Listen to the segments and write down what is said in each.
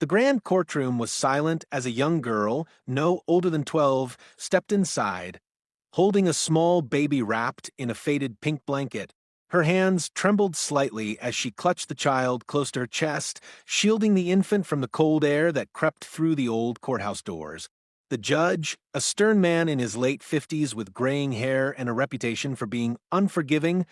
The grand courtroom was silent as a young girl, no older than 12, stepped inside, holding a small baby wrapped in a faded pink blanket. Her hands trembled slightly as she clutched the child close to her chest, shielding the infant from the cold air that crept through the old courthouse doors. The judge, a stern man in his late 50s with graying hair and a reputation for being unforgiving,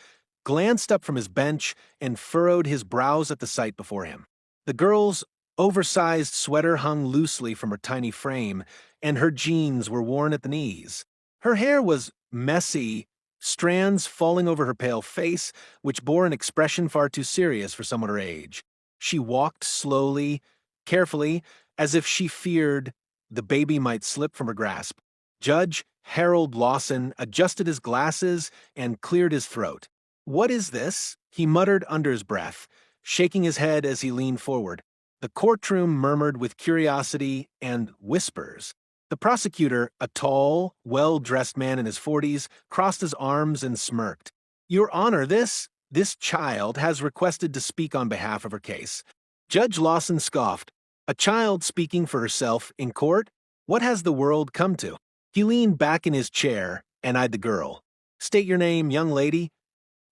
glanced up from his bench and furrowed his brows at the sight before him. The girl's oversized sweater hung loosely from her tiny frame, and her jeans were worn at the knees. Her hair was messy, strands falling over her pale face, which bore an expression far too serious for someone her age. She walked slowly, carefully, as if she feared the baby might slip from her grasp. Judge Harold Lawson adjusted his glasses and cleared his throat. "What is this?" he muttered under his breath, shaking his head as he leaned forward. The courtroom murmured with curiosity and whispers. The prosecutor, a tall, well-dressed man in his 40s, crossed his arms and smirked. "Your Honor, this child has requested to speak on behalf of her case." Judge Lawson scoffed. "A child speaking for herself in court? What has the world come to?" He leaned back in his chair and eyed the girl. "State your name, young lady."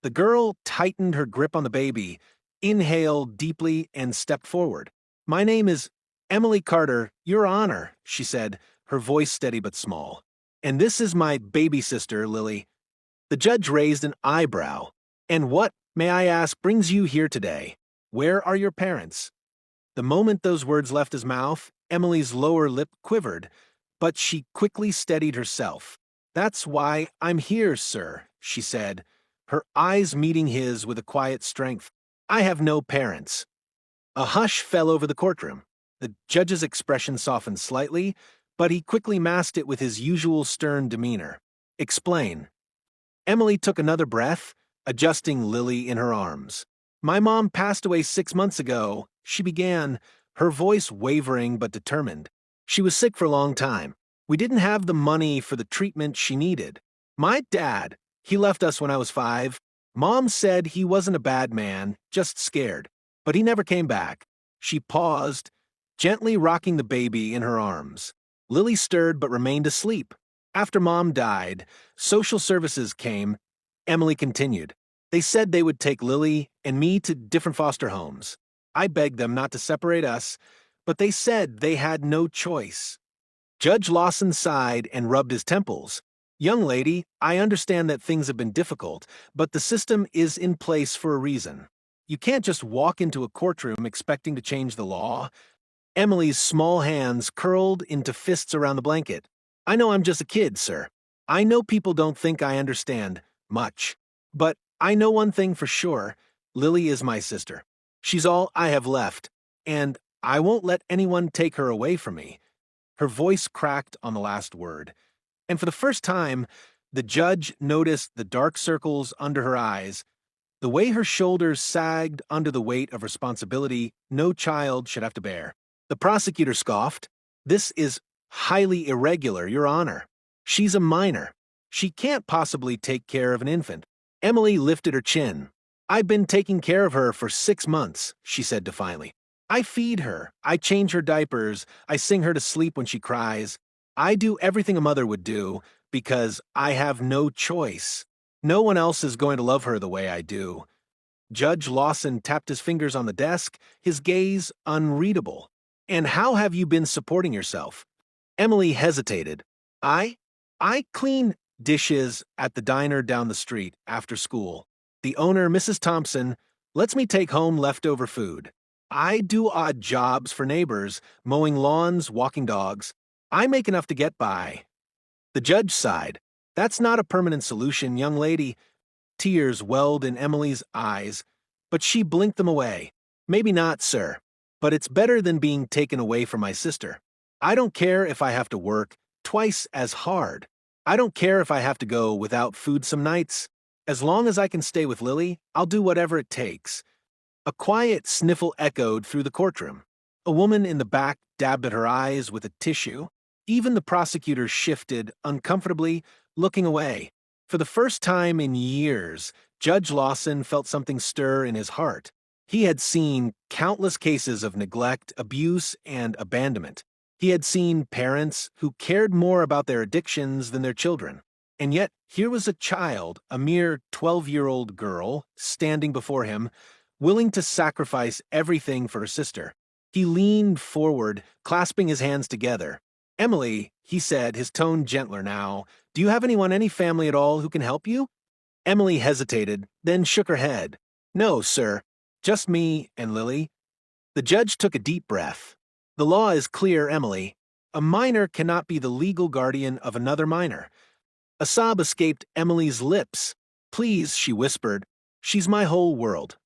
The girl tightened her grip on the baby, inhaled deeply, and stepped forward. "My name is Emily Carter, Your Honor," she said, her voice steady but small. "And this is my baby sister, Lily." The judge raised an eyebrow. "And what, may I ask, brings you here today? Where are your parents?" The moment those words left his mouth, Emily's lower lip quivered, but she quickly steadied herself. "That's why I'm here, sir," she said, her eyes meeting his with a quiet strength. "I have no parents." A hush fell over the courtroom. The judge's expression softened slightly, but he quickly masked it with his usual stern demeanor. "Explain." Emily took another breath, adjusting Lily in her arms. "My mom passed away 6 months ago," she began, her voice wavering but determined. "She was sick for a long time. We didn't have the money for the treatment she needed. My dad, he left us when I was 5. Mom said he wasn't a bad man, just scared. But he never came back." She paused, gently rocking the baby in her arms. Lily stirred but remained asleep. "After Mom died, social services came," Emily continued. "They said they would take Lily and me to different foster homes. I begged them not to separate us, but they said they had no choice." Judge Lawson sighed and rubbed his temples. "Young lady, I understand that things have been difficult, but the system is in place for a reason. You can't just walk into a courtroom expecting to change the law." Emily's small hands curled into fists around the blanket. "I know I'm just a kid, sir. I know people don't think I understand much. But I know one thing for sure. Lily is my sister. She's all I have left, and I won't let anyone take her away from me." Her voice cracked on the last word, and for the first time, the judge noticed the dark circles under her eyes, the way her shoulders sagged under the weight of responsibility no child should have to bear. The prosecutor scoffed. "This is highly irregular, Your Honor. She's a minor. She can't possibly take care of an infant." Emily lifted her chin. "I've been taking care of her for 6 months," she said defiantly. "I feed her, I change her diapers, I sing her to sleep when she cries. I do everything a mother would do because I have no choice. No one else is going to love her the way I do." Judge Lawson tapped his fingers on the desk, his gaze unreadable. "And how have you been supporting yourself?" Emily hesitated. I clean dishes at the diner down the street after school. The owner, Mrs. Thompson, lets me take home leftover food. I do odd jobs for neighbors, mowing lawns, walking dogs. I make enough to get by." The judge sighed. "That's not a permanent solution, young lady." Tears welled in Emily's eyes, but she blinked them away. "Maybe not, sir, but it's better than being taken away from my sister. I don't care if I have to work twice as hard. I don't care if I have to go without food some nights. As long as I can stay with Lily, I'll do whatever it takes." A quiet sniffle echoed through the courtroom. A woman in the back dabbed at her eyes with a tissue. Even the prosecutor shifted uncomfortably, looking away. For the first time in years, Judge Lawson felt something stir in his heart. He had seen countless cases of neglect, abuse, and abandonment. He had seen parents who cared more about their addictions than their children. And yet, here was a child, a mere 12-year-old girl, standing before him, willing to sacrifice everything for her sister. He leaned forward, clasping his hands together. "Emily," he said, his tone gentler now, "do you have anyone, any family at all who can help you?" Emily hesitated, then shook her head. "No, sir. Just me and Lily." The judge took a deep breath. "The law is clear, Emily. A minor cannot be the legal guardian of another minor." A sob escaped Emily's lips. "Please," she whispered. "She's my whole world."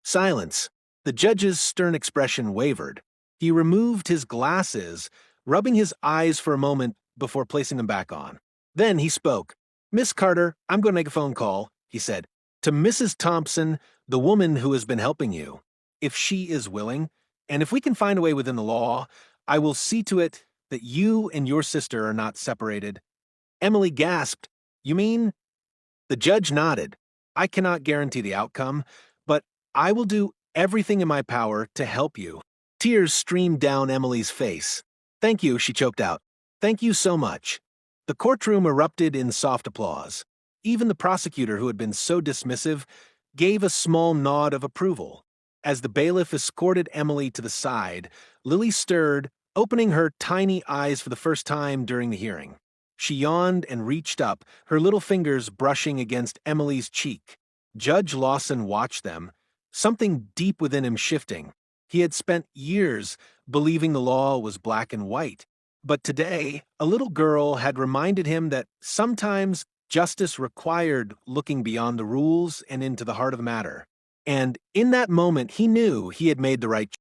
Silence. The judge's stern expression wavered. He removed his glasses, rubbing his eyes for a moment before placing them back on. Then he spoke. "Miss Carter, I'm going to make a phone call," he said, "to Mrs. Thompson, the woman who has been helping you. If she is willing, and if we can find a way within the law, I will see to it that you and your sister are not separated." Emily gasped. "You mean?" The judge nodded. "I cannot guarantee the outcome, but I will do everything in my power to help you." Tears streamed down Emily's face. "Thank you," she choked out. "Thank you so much." The courtroom erupted in soft applause. Even the prosecutor, who had been so dismissive, gave a small nod of approval. As the bailiff escorted Emily to the side, Lily stirred, opening her tiny eyes for the first time during the hearing. She yawned and reached up, her little fingers brushing against Emily's cheek. Judge Lawson watched them, something deep within him shifting. He had spent years believing the law was black and white, but today a little girl had reminded him that sometimes justice required looking beyond the rules and into the heart of the matter. And in that moment he knew he had made the right choice.